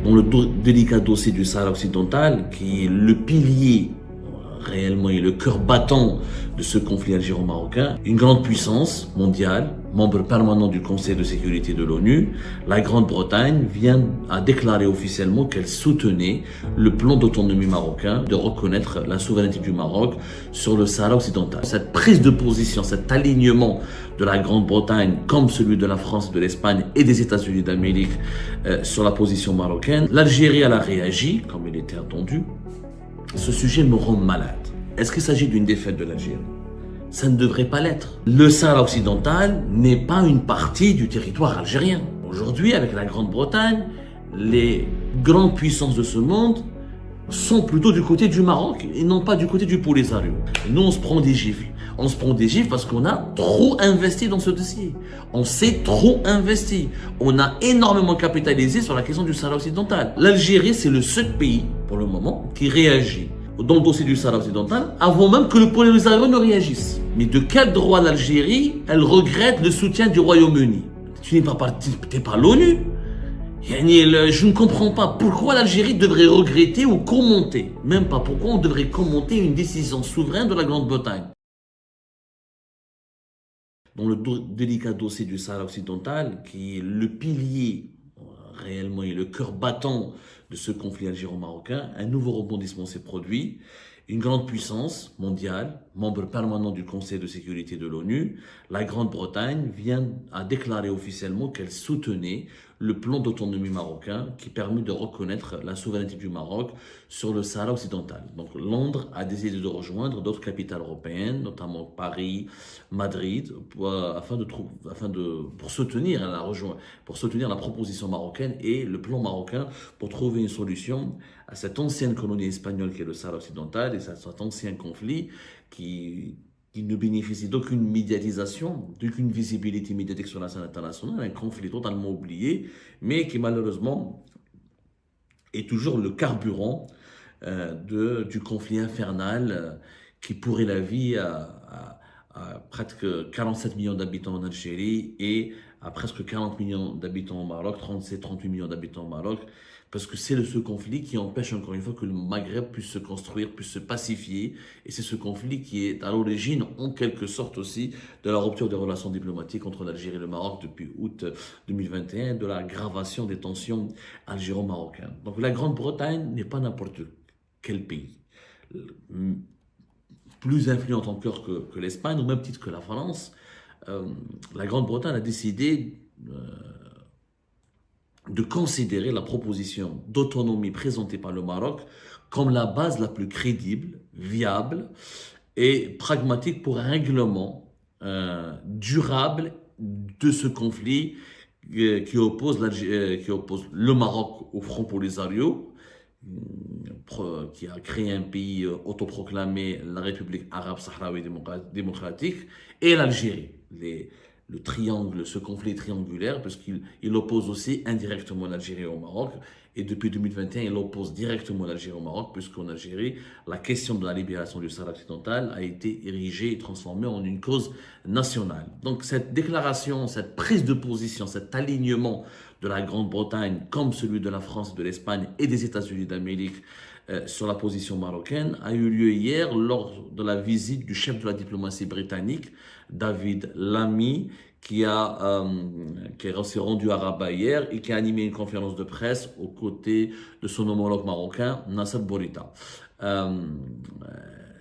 dans le délicat dossier du Sahara occidental, qui est le pilier réellement et le cœur battant de ce conflit algéro-marocain, une grande puissance mondiale, membre permanent du Conseil de sécurité de l'ONU, la Grande-Bretagne vient à déclarer officiellement qu'elle soutenait le plan d'autonomie marocain de reconnaître la souveraineté du Maroc sur le Sahara occidental. Cette prise de position, cet alignement de la Grande-Bretagne comme celui de la France, de l'Espagne et des États-Unis d'Amérique sur la position marocaine, l'Algérie elle a réagi, comme il était attendu. Ce sujet me rend malade. Est-ce qu'il s'agit d'une défaite de l'Algérie? Ça ne devrait pas l'être. Le Sahara occidental n'est pas une partie du territoire algérien. Aujourd'hui, avec la Grande-Bretagne, les grandes puissances de ce monde sont plutôt du côté du Maroc et non pas du côté du Polisario. Nous, on se prend des gifles. On se prend des gifles parce qu'on a trop investi dans ce dossier. On s'est trop investi. On a énormément capitalisé sur la question du Sahara occidental. L'Algérie, c'est le seul pays, pour le moment, qui réagit dans le dossier du Sahara occidental avant même que le Polisario ne réagisse. Mais de quel droit l'Algérie, elle regrette le soutien du Royaume-Uni? Tu n'es pas parti, t'es pas l'ONU. Je ne comprends pas pourquoi l'Algérie devrait regretter ou commenter. Même pas pourquoi on devrait commenter une décision souveraine de la Grande-Bretagne. Dans le délicat dossier du Sahara occidental, qui est le pilier réellement et le cœur battant de ce conflit algéro-marocain, un nouveau rebondissement s'est produit. Une grande puissance mondiale, membre permanent du Conseil de sécurité de l'ONU, la Grande-Bretagne vient à déclarer officiellement qu'elle soutenait le plan d'autonomie marocain qui permet de reconnaître la souveraineté du Maroc sur le Sahara occidental. Donc Londres a décidé de rejoindre d'autres capitales européennes, notamment Paris, Madrid, pour soutenir la proposition marocaine et le plan marocain pour trouver une solution à cette ancienne colonie espagnole qui est le Sahara occidental et cet ancien conflit qui ne bénéficie d'aucune médiatisation, d'aucune visibilité médiatique sur la scène internationale, un conflit totalement oublié, mais qui malheureusement est toujours le carburant du conflit infernal qui pourrait la vie à presque 47 millions d'habitants en Algérie et à presque 40 millions d'habitants au Maroc, 37-38 millions d'habitants au Maroc, parce que c'est ce conflit qui empêche encore une fois que le Maghreb puisse se construire, puisse se pacifier, et c'est ce conflit qui est à l'origine, en quelque sorte aussi, de la rupture des relations diplomatiques entre l'Algérie et le Maroc depuis août 2021, de l'aggravation des tensions algéro-marocaines. Donc la Grande-Bretagne n'est pas n'importe quel pays. Plus influente encore que l'Espagne, au même titre que la France, la Grande-Bretagne a décidé de considérer la proposition d'autonomie présentée par le Maroc comme la base la plus crédible, viable et pragmatique pour un règlement durable de ce conflit qui oppose le Maroc au Front Polisario, qui a créé un pays autoproclamé, la République arabe sahraoui démocratique, et l'Algérie. Ce conflit triangulaire, parce qu'il oppose aussi indirectement l'Algérie au Maroc, et depuis 2021, il oppose directement l'Algérie au Maroc, puisqu'en Algérie, la question de la libération du Sahara occidental a été érigée et transformée en une cause nationale. Donc cette déclaration, cette prise de position, cet alignement de la Grande-Bretagne, comme celui de la France, de l'Espagne et des États-Unis d'Amérique sur la position marocaine, a eu lieu hier lors de la visite du chef de la diplomatie britannique, David Lammy, qui s'est rendu à Rabat hier et qui a animé une conférence de presse aux côtés de son homologue marocain, Nasser Bourita.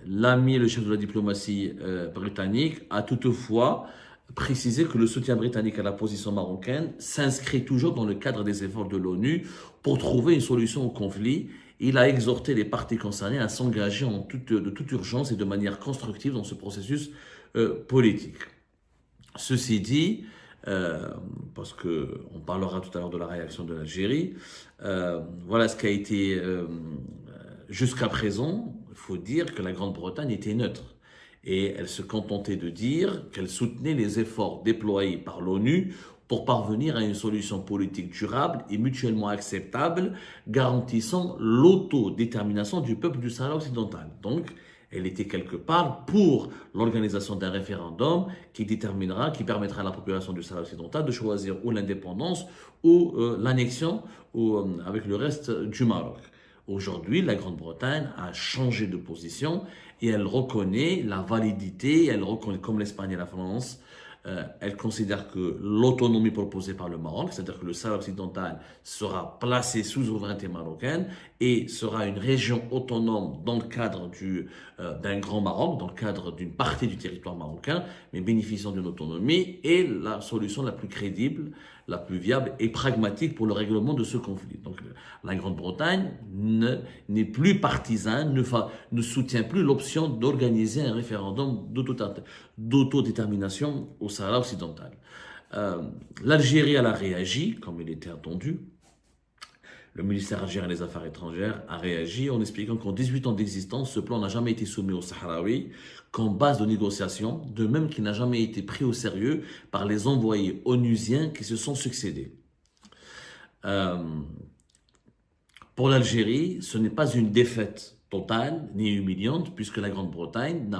Lammy, le chef de la diplomatie britannique, a toutefois précisé que le soutien britannique à la position marocaine s'inscrit toujours dans le cadre des efforts de l'ONU pour trouver une solution au conflit. Il a exhorté les parties concernées à s'engager de toute urgence et de manière constructive dans ce processus politique. Ceci dit, parce qu'on parlera tout à l'heure de la réaction de l'Algérie, voilà ce qui a été jusqu'à présent. Il faut dire que la Grande-Bretagne était neutre et elle se contentait de dire qu'elle soutenait les efforts déployés par l'ONU pour parvenir à une solution politique durable et mutuellement acceptable, garantissant l'autodétermination du peuple du Sahara occidental. Donc, Elle était quelque part pour l'organisation d'un référendum qui permettra à la population du Sahara occidental de choisir ou l'indépendance ou l'annexion avec le reste du Maroc. Aujourd'hui, la Grande-Bretagne a changé de position et elle reconnaît la validité, elle reconnaît, comme l'Espagne et la France, elle considère que l'autonomie proposée par le Maroc, c'est-à-dire que le Sahara occidental sera placé sous souveraineté marocaine et sera une région autonome dans le cadre d'un grand Maroc, dans le cadre d'une partie du territoire marocain, mais bénéficiant d'une autonomie, est la solution la plus crédible, la plus viable et pragmatique pour le règlement de ce conflit. Donc la Grande-Bretagne n'est plus partisane, ne soutient plus l'option d'organiser un référendum d'autodétermination au Sahara occidental. L'Algérie a réagi, comme il était attendu. Le ministère algérien des Affaires étrangères a réagi en expliquant qu'en 18 ans d'existence, ce plan n'a jamais été soumis aux Sahraouis comme base de négociation, de même qu'il n'a jamais été pris au sérieux par les envoyés onusiens qui se sont succédés. Pour l'Algérie, ce n'est pas une défaite totale ni humiliante, puisque la Grande-Bretagne ne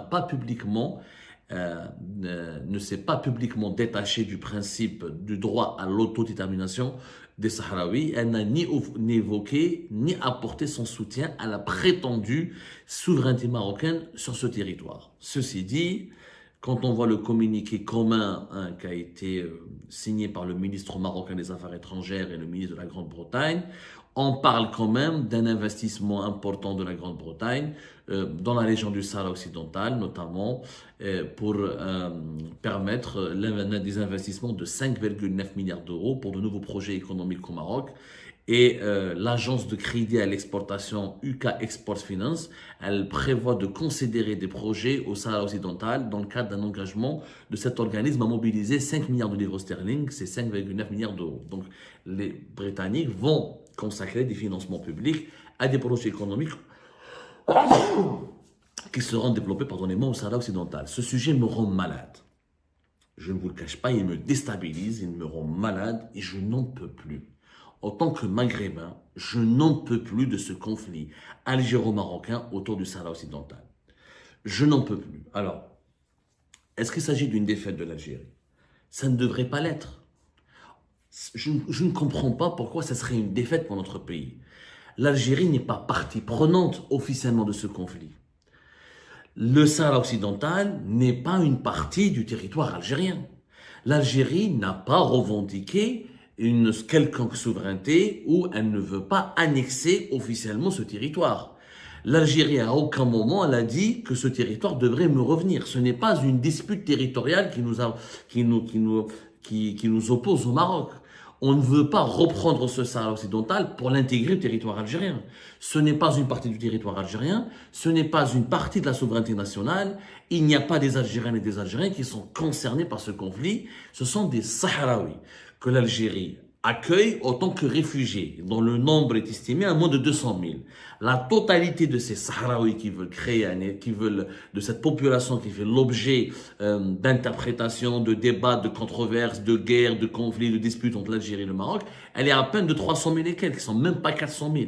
s'est pas publiquement détachée du principe du droit à l'autodétermination des Sahraouis. Elle n'a ni évoqué ni apporté son soutien à la prétendue souveraineté marocaine sur ce territoire. Ceci dit, quand on voit le communiqué commun qui a été signé par le ministre marocain des Affaires étrangères et le ministre de la Grande-Bretagne, on parle quand même d'un investissement important de la Grande-Bretagne dans la région du Sahara occidental, notamment pour permettre des investissements de 5,9 milliards d'euros pour de nouveaux projets économiques au Maroc. Et l'agence de crédit à l'exportation UK Export Finance, elle prévoit de considérer des projets au Sahara occidental dans le cadre d'un engagement de cet organisme à mobiliser 5 milliards de livres sterling, c'est 5,9 milliards d'euros. Donc les Britanniques vont consacrer des financements publics à des projets économiques qui seront développés, au Sahara occidental. Ce sujet me rend malade. Je ne vous le cache pas, il me déstabilise, il me rend malade et je n'en peux plus. En tant que Maghrébin, je n'en peux plus de ce conflit algéro-marocain autour du Sahara occidental. Je n'en peux plus. Alors, est-ce qu'il s'agit d'une défaite de l'Algérie? Ça ne devrait pas l'être. Je ne comprends pas pourquoi ça serait une défaite pour notre pays. L'Algérie n'est pas partie prenante officiellement de ce conflit. Le Sahara occidental n'est pas une partie du territoire algérien. L'Algérie n'a pas revendiqué une quelconque souveraineté ou elle ne veut pas annexer officiellement ce territoire. L'Algérie, à aucun moment, elle a dit que ce territoire devrait me revenir. Ce n'est pas une dispute territoriale qui nous oppose au Maroc. On ne veut pas reprendre ce Sahara occidental pour l'intégrer au territoire algérien. Ce n'est pas une partie du territoire algérien, ce n'est pas une partie de la souveraineté nationale. Il n'y a pas des Algériennes et des Algériens qui sont concernés par ce conflit. Ce sont des Sahraouis que l'Algérie accueille autant que réfugiés, dont le nombre est estimé à moins de 200 000. La totalité de ces Sahraouis qui veulent de cette population qui fait l'objet d'interprétations, de débats, de controverses, de guerres, de conflits, de disputes entre l'Algérie et le Maroc, elle est à peine de 300 000 et quelques, qui sont même pas 400 000.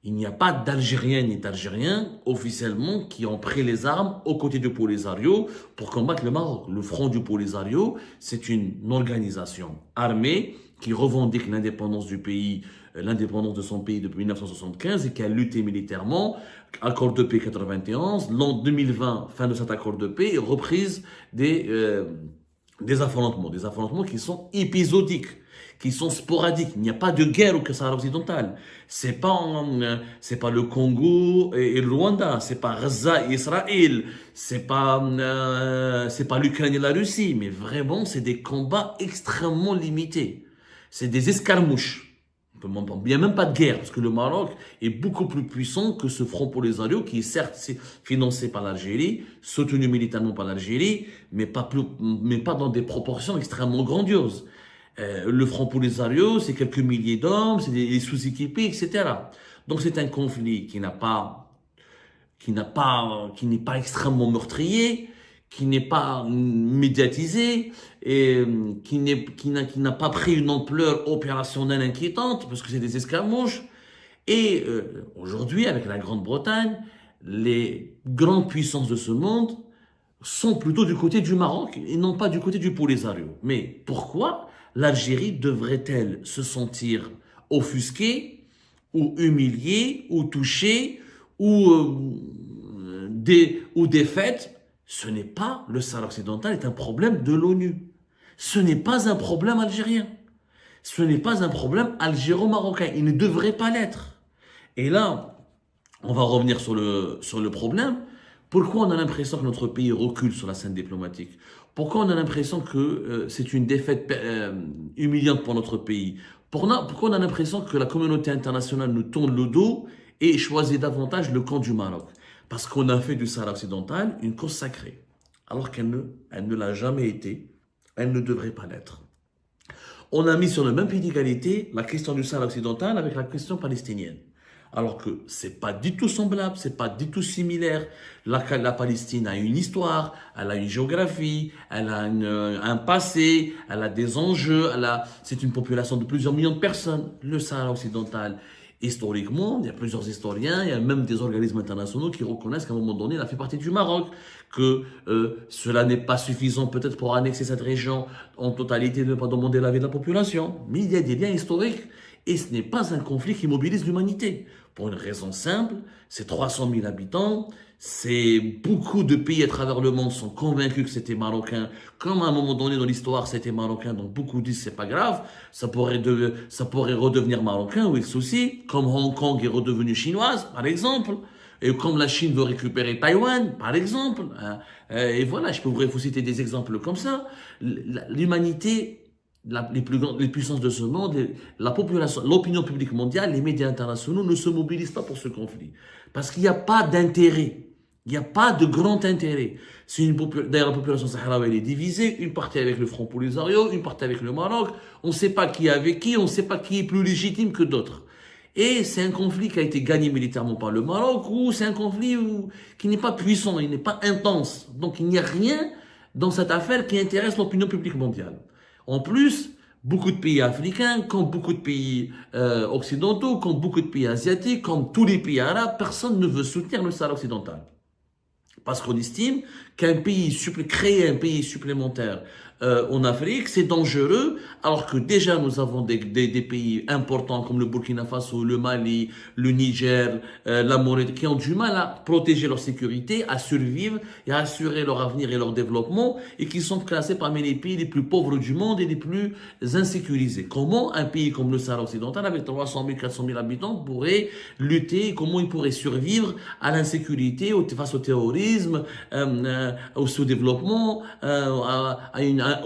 Il n'y a pas d'Algériens ni d'Algériens officiellement qui ont pris les armes aux côtés du Polisario pour combattre le Maroc. Le Front du Polisario, c'est une organisation armée qui revendique l'indépendance du pays, l'indépendance de son pays depuis 1975 et qui a lutté militairement. Accord de paix 91, l'an 2020, fin de cet accord de paix, reprise des affrontements qui sont épisodiques, qui sont sporadiques. Il n'y a pas de guerre au Sahara occidental. C'est pas le Congo et le Rwanda, c'est pas Gaza et Israël, c'est pas l'Ukraine et la Russie, mais vraiment c'est des combats extrêmement limités. C'est des escarmouches. Il n'y a même pas de guerre, parce que le Maroc est beaucoup plus puissant que ce Front Polisario qui est certes financé par l'Algérie, soutenu militairement par l'Algérie, mais pas dans des proportions extrêmement grandioses. Le Front Polisario, c'est quelques milliers d'hommes, c'est des sous-équipés, etc. Donc c'est un conflit qui n'est pas extrêmement meurtrier, qui n'est pas médiatisé et qui n'a pas pris une ampleur opérationnelle inquiétante parce que c'est des escarmouches. Et aujourd'hui, avec la Grande-Bretagne, les grandes puissances de ce monde sont plutôt du côté du Maroc et non pas du côté du Polisario. Mais pourquoi l'Algérie devrait-elle se sentir offusquée ou humiliée ou touchée ou défaite? Ce n'est pas le Sahara occidental, est un problème de l'ONU. Ce n'est pas un problème algérien. Ce n'est pas un problème algéro-marocain. Il ne devrait pas l'être. Et là, on va revenir sur le problème. Pourquoi on a l'impression que notre pays recule sur la scène diplomatique? Pourquoi on a l'impression que c'est une défaite humiliante pour notre pays? Pourquoi on a l'impression que la communauté internationale nous tourne le dos et choisit davantage le camp du Maroc? Parce qu'on a fait du Sahara occidental une cause sacrée, alors qu'elle ne l'a jamais été, elle ne devrait pas l'être. On a mis sur le même pied d'égalité la question du Sahara occidental avec la question palestinienne. Alors que c'est pas du tout semblable, c'est pas du tout similaire. La Palestine a une histoire, elle a une géographie, elle a un passé, elle a des enjeux, c'est une population de plusieurs millions de personnes. Le Sahara occidental, historiquement, il y a plusieurs historiens, il y a même des organismes internationaux qui reconnaissent qu'à un moment donné, il a fait partie du Maroc, que cela n'est pas suffisant peut-être pour annexer cette région en totalité, de ne pas demander l'avis de la population. Mais il y a des liens historiques et ce n'est pas un conflit qui mobilise l'humanité. Pour une raison simple, c'est 300 000 habitants, c'est beaucoup de pays à travers le monde sont convaincus que c'était marocain, comme à un moment donné dans l'histoire c'était marocain, donc beaucoup disent c'est pas grave, ça pourrait redevenir marocain, oui le souci, comme Hong Kong est redevenu chinoise par exemple, et comme la Chine veut récupérer Taïwan par exemple, et voilà, je pourrais vous citer des exemples comme ça. L'humanité, les puissances de ce monde, la population, l'opinion publique mondiale, les médias internationaux ne se mobilisent pas pour ce conflit. Parce qu'il n'y a pas d'intérêt. Il n'y a pas de grand intérêt. D'ailleurs, la population sahraoui elle est divisée, une partie avec le Front Polisario, une partie avec le Maroc. On ne sait pas qui est avec qui, on ne sait pas qui est plus légitime que d'autres. Et c'est un conflit qui a été gagné militairement par le Maroc, ou c'est un conflit qui n'est pas puissant, il n'est pas intense. Donc il n'y a rien dans cette affaire qui intéresse l'opinion publique mondiale. En plus, beaucoup de pays africains, comme beaucoup de pays occidentaux, comme beaucoup de pays asiatiques, comme tous les pays arabes, personne ne veut soutenir le Sahara occidental. Parce qu'on estime créer un pays supplémentaire en Afrique, c'est dangereux, alors que déjà nous avons des pays importants comme le Burkina Faso, le Mali, le Niger, la Mauritanie, qui ont du mal à protéger leur sécurité, à survivre et à assurer leur avenir et leur développement, et qui sont classés parmi les pays les plus pauvres du monde et les plus insécurisés. Comment un pays comme le Sahara occidental, avec 300 000, 400 000 habitants, pourrait lutter, comment il pourrait survivre à l'insécurité, face au terrorisme, au sous-développement,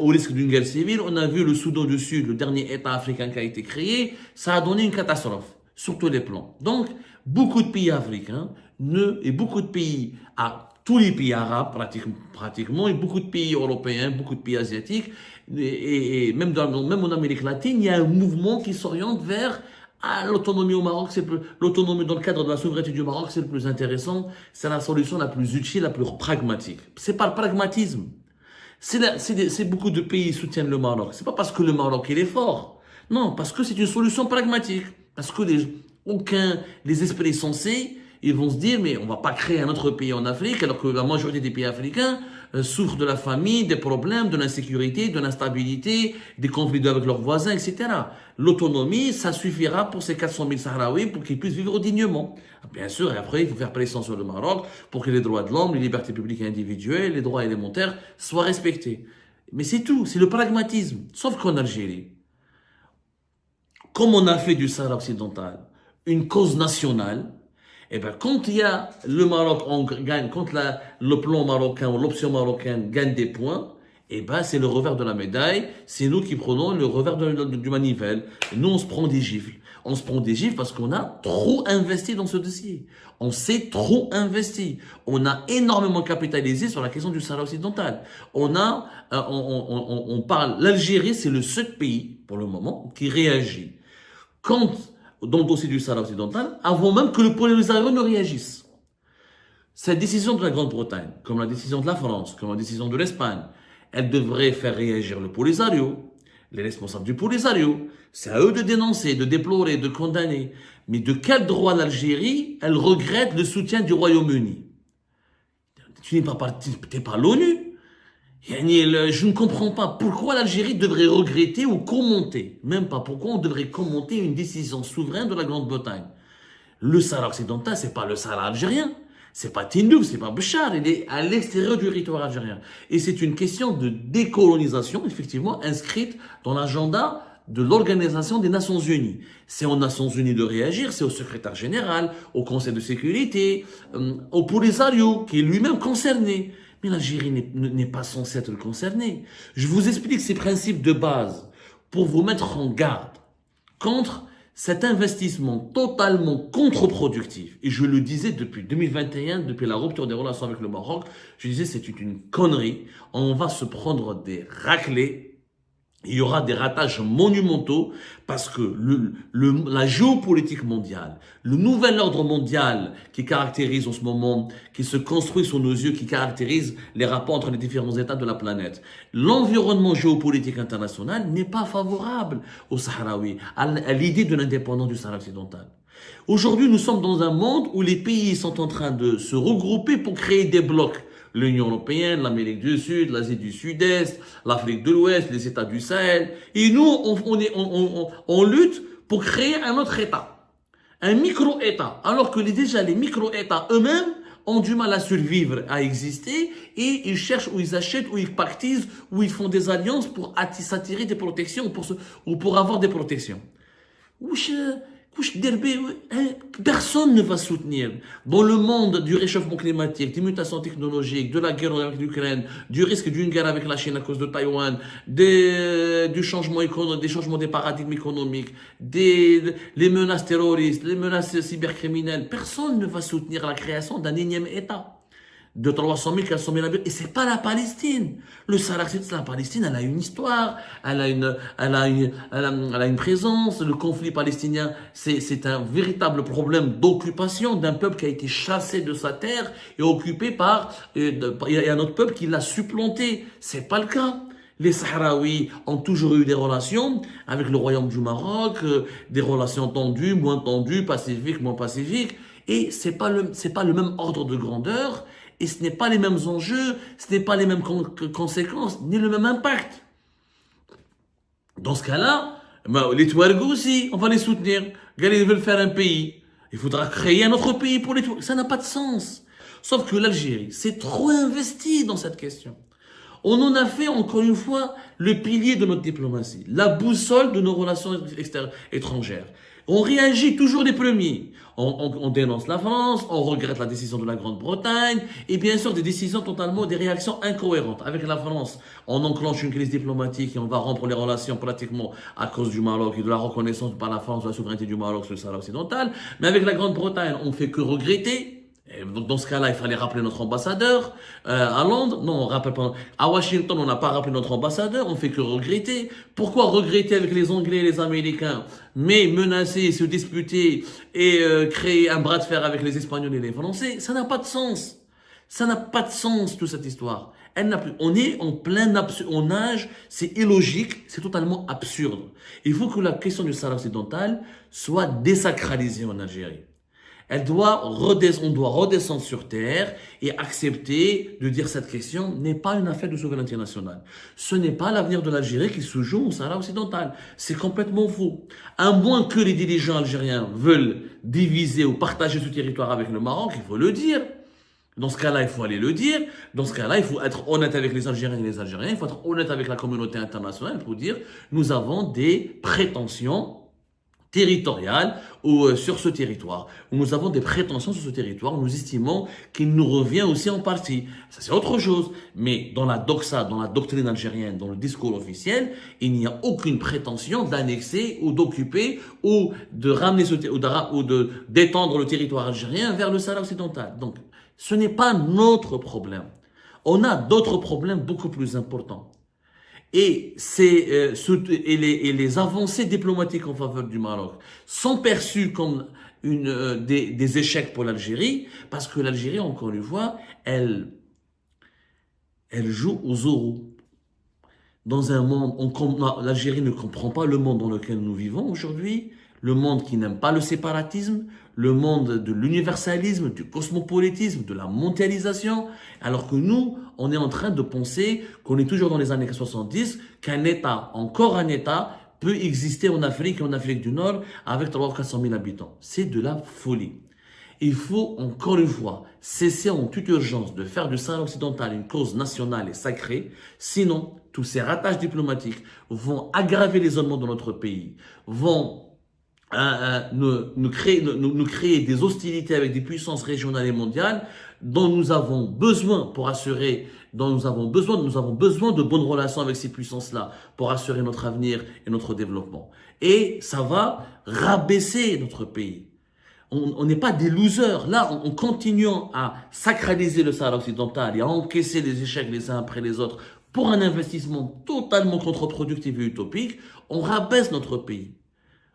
au risque d'une guerre civile? On a vu le Soudan du Sud, le dernier État africain qui a été créé, ça a donné une catastrophe sur tous les plans. Donc, beaucoup de pays africains et beaucoup de pays, tous les pays arabes pratiquement, et beaucoup de pays européens, beaucoup de pays asiatiques, et même en Amérique latine, il y a un mouvement qui s'oriente vers l'autonomie au Maroc, l'autonomie dans le cadre de la souveraineté du Maroc, c'est le plus intéressant, c'est la solution la plus utile, la plus pragmatique. C'est pas le pragmatisme. C'est beaucoup de pays soutiennent le Maroc. C'est pas parce que le Maroc il est fort. Non, parce que c'est une solution pragmatique. Parce que les esprits sensés, ils vont se dire, mais on va pas créer un autre pays en Afrique, alors que la majorité des pays africains souffrent de la famine, des problèmes, de l'insécurité, de l'instabilité, des conflits avec leurs voisins, etc. L'autonomie, ça suffira pour ces 400 000 Sahraouis pour qu'ils puissent vivre dignement. Bien sûr, et après, il faut faire pression sur le Maroc pour que les droits de l'homme, les libertés publiques et individuelles, les droits élémentaires soient respectés. Mais c'est tout, c'est le pragmatisme. Sauf qu'en Algérie, comme on a fait du Sahara occidental une cause nationale, et bien, quand il y a le Maroc, on gagne, quand le plan marocain ou l'option marocaine gagne des points, et ben, c'est le revers de la médaille, c'est nous qui prenons le revers du manivelle. Et nous, on se prend des gifles. On se prend des gifles parce qu'on a trop investi dans ce dossier. On s'est trop investi. On a énormément capitalisé sur la question du Sahara occidental. On parle, l'Algérie, c'est le seul pays, pour le moment, qui réagit. Dans le dossier du Sahara occidental, avant même que le Polisario ne réagisse. Cette décision de la Grande-Bretagne, comme la décision de la France, comme la décision de l'Espagne, elle devrait faire réagir le Polisario, les responsables du Polisario. C'est à eux de dénoncer, de déplorer, de condamner. Mais de quel droit l'Algérie, elle regrette le soutien du Royaume-Uni? Tu n'es pas parti, t'es pas l'ONU. Je ne comprends pas pourquoi l'Algérie devrait regretter ou commenter, même pas pourquoi on devrait commenter une décision souveraine de la Grande-Bretagne. Le Sahara occidental, c'est pas le Sahara algérien, c'est pas Tindouf, c'est pas Béchar, il est à l'extérieur du territoire algérien. Et c'est une question de décolonisation, effectivement, inscrite dans l'agenda de l'Organisation des Nations Unies. C'est aux Nations Unies de réagir, c'est au secrétaire général, au Conseil de sécurité, au Polisario, qui est lui-même concerné. Mais l'Algérie n'est pas censée être concernée. Je vous explique ces principes de base pour vous mettre en garde contre cet investissement totalement contre-productif. Et je le disais depuis 2021, depuis la rupture des relations avec le Maroc, je disais c'est une connerie. On va se prendre des raclés. Il y aura des ratages monumentaux parce que la géopolitique mondiale, le nouvel ordre mondial qui caractérise en ce moment, qui se construit sous nos yeux, qui caractérise les rapports entre les différents États de la planète, l'environnement géopolitique international n'est pas favorable aux Sahraouis, à l'idée de l'indépendance du Sahara occidental. Aujourd'hui, nous sommes dans un monde où les pays sont en train de se regrouper pour créer des blocs. L'Union européenne, l'Amérique du Sud, l'Asie du Sud-Est, l'Afrique de l'Ouest, les États du Sahel. Et nous, on lutte pour créer un autre État, un micro-État, alors que déjà les micro-États eux-mêmes ont du mal à survivre, à exister, et ils cherchent où ils achètent, où ils pactisent, où ils font des alliances pour s'attirer des protections ou pour avoir des protections. Personne ne va soutenir. Dans le monde du réchauffement climatique, des mutations technologiques, de la guerre avec l'Ukraine, du risque d'une guerre avec la Chine à cause de Taïwan, du changement économique, des changements des paradigmes économiques, les menaces terroristes, les menaces cybercriminelles, personne ne va soutenir la création d'un énième État de 300 000, 400 000 habitants. Et c'est pas la Palestine. Le Sahara, c'est la Palestine, elle a une histoire, elle a une présence. Le conflit palestinien, c'est un véritable problème d'occupation d'un peuple qui a été chassé de sa terre et occupé il y a un autre peuple qui l'a supplanté. C'est pas le cas. Les Sahraouis ont toujours eu des relations avec le royaume du Maroc, des relations tendues, moins tendues, pacifiques, moins pacifiques. Et c'est pas le même ordre de grandeur. Et ce n'est pas les mêmes enjeux, ce n'est pas les mêmes conséquences, ni le même impact. Dans ce cas-là, les Touaregs aussi, on va les soutenir. Ils veulent faire un pays. Il faudra créer un autre pays pour les Touaregs. Ça n'a pas de sens. Sauf que l'Algérie s'est trop investie dans cette question. On en a fait, encore une fois, le pilier de notre diplomatie, la boussole de nos relations étrangères. On réagit toujours les premiers. On dénonce la France, on regrette la décision de la Grande-Bretagne, et bien sûr des réactions incohérentes. Avec la France, on enclenche une crise diplomatique et on va rompre les relations pratiquement à cause du Maroc et de la reconnaissance par la France de la souveraineté du Maroc sur le Sahara occidental. Mais avec la Grande-Bretagne, on fait que regretter. Et donc dans ce cas-là, il fallait rappeler notre ambassadeur à Londres. Non, on rappelle pas. À Washington, on n'a pas rappelé notre ambassadeur. On fait que regretter. Pourquoi regretter avec les Anglais et les Américains, mais menacer, se disputer et créer un bras de fer avec les Espagnols et les Français? Ça n'a pas de sens. Ça n'a pas de sens toute cette histoire. Elle n'a plus. On est en plein on nage. C'est illogique. C'est totalement absurde. Il faut que la question du Sahara occidental soit désacralisée en Algérie. On doit redescendre sur terre et accepter de dire cette question n'est pas une affaire de souveraineté nationale. Ce n'est pas l'avenir de l'Algérie qui se joue au Sahara occidental. C'est complètement faux. À moins que les dirigeants algériens veulent diviser ou partager ce territoire avec le Maroc, il faut le dire. Dans ce cas-là, il faut aller le dire. Dans ce cas-là, il faut être honnête avec les Algériens et les Algériens. Il faut être honnête avec la communauté internationale pour dire nous avons des prétentions territoriale ou sur ce territoire, où nous avons des prétentions sur ce territoire, nous estimons qu'il nous revient aussi en partie. Ça c'est autre chose, mais dans la doxa, dans la doctrine algérienne, dans le discours officiel, il n'y a aucune prétention d'annexer ou d'occuper ou de ramener ou de d'étendre le territoire algérien vers le Sahara occidental. Donc, ce n'est pas notre problème. On a d'autres problèmes beaucoup plus importants. Et les avancées diplomatiques en faveur du Maroc sont perçues comme des échecs pour l'Algérie, parce que l'Algérie, encore une fois, elle joue aux euros. Dans un monde, l'Algérie ne comprend pas le monde dans lequel nous vivons aujourd'hui. Le monde qui n'aime pas le séparatisme, le monde de l'universalisme, du cosmopolitisme, de la mondialisation, alors que nous, on est en train de penser qu'on est toujours dans les années 70, qu'un État, encore un État, peut exister en Afrique et en Afrique du Nord avec 300 ou 400 000 habitants. C'est de la folie. Il faut encore une fois cesser en toute urgence de faire du Sahel occidental une cause nationale et sacrée, sinon tous ces ratages diplomatiques vont aggraver l'isolement de notre pays, vont nous créer des hostilités avec des puissances régionales et mondiales dont nous avons besoin pour assurer, nous avons besoin de bonnes relations avec ces puissances-là pour assurer notre avenir et notre développement. Et ça va rabaisser notre pays. On n'est pas des losers. Là, en continuant à sacraliser le Sahara occidental et à encaisser les échecs les uns après les autres pour un investissement totalement contre-productif et utopique, on rabaisse notre pays.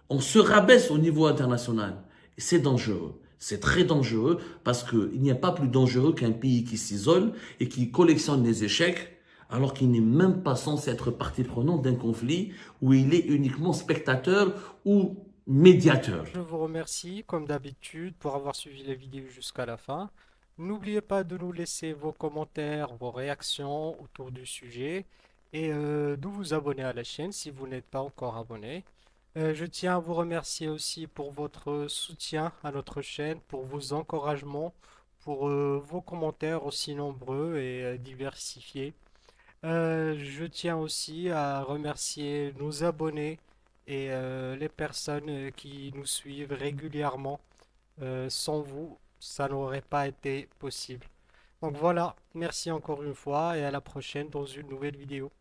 On se rabaisse au niveau international. Et c'est dangereux. C'est très dangereux parce qu'il n'y a pas plus dangereux qu'un pays qui s'isole et qui collectionne les échecs alors qu'il n'est même pas censé être partie prenante d'un conflit où il est uniquement spectateur ou médiateur. Je vous remercie, comme d'habitude, pour avoir suivi la vidéo jusqu'à la fin. N'oubliez pas de nous laisser vos commentaires, vos réactions autour du sujet et de vous abonner à la chaîne si vous n'êtes pas encore abonné. Je tiens à vous remercier aussi pour votre soutien à notre chaîne, pour vos encouragements, pour vos commentaires aussi nombreux et diversifiés. Je tiens aussi à remercier nos abonnés et les personnes qui nous suivent régulièrement. Sans vous, ça n'aurait pas été possible. Donc voilà, merci encore une fois et à la prochaine dans une nouvelle vidéo.